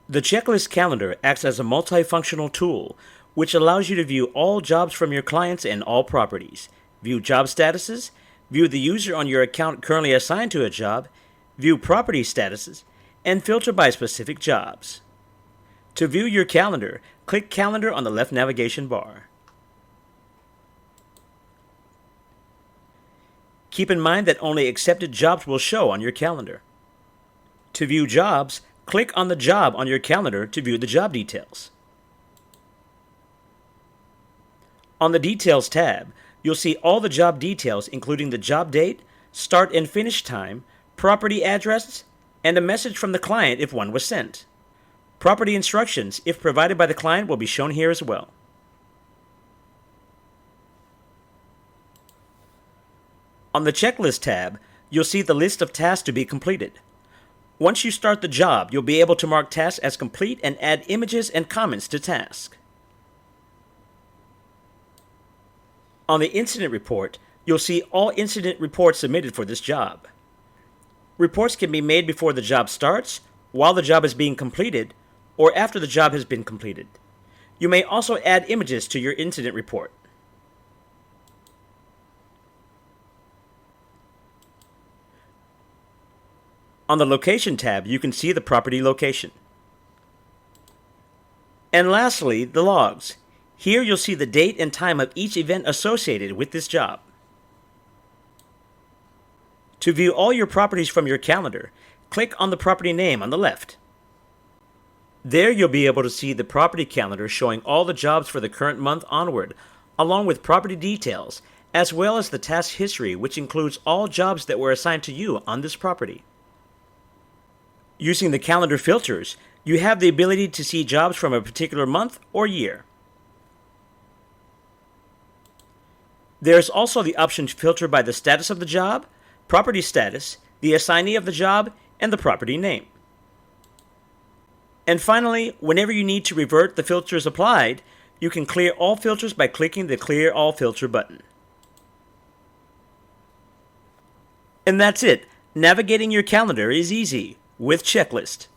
The checklist calendar acts as a multifunctional tool which allows you to view all jobs from your clients and all properties, view job statuses, view the user on your account currently assigned to a job, view property statuses, and filter by specific jobs. To view your calendar, click Calendar on the left navigation bar. Keep in mind that only accepted jobs will show on your calendar. To view jobs, click on the job on your calendar to view the job details. On the Details tab, you'll see all the job details including the job date, start and finish time, property address, and a message from the client if one was sent. Property instructions, if provided by the client, will be shown here as well. On the Checklist tab, you'll see the list of tasks to be completed. Once you start the job, you'll be able to mark tasks as complete and add images and comments to tasks. On the Incident Report, you'll see all incident reports submitted for this job. Reports can be made before the job starts, while the job is being completed, or after the job has been completed. You may also add images to your incident report. On the Location tab, you can see the property location. And lastly, the logs. Here you'll see the date and time of each event associated with this job. To view all your properties from your calendar, click on the property name on the left. There you'll be able to see the property calendar showing all the jobs for the current month onward, along with property details, as well as the task history, which includes all jobs that were assigned to you on this property. Using the calendar filters, you have the ability to see jobs from a particular month or year. There's also the option to filter by the status of the job, property status, the assignee of the job, and the property name. And finally, whenever you need to revert the filters applied, you can clear all filters by clicking the Clear All Filter button. And that's it. Navigating your calendar is easy with Checklist.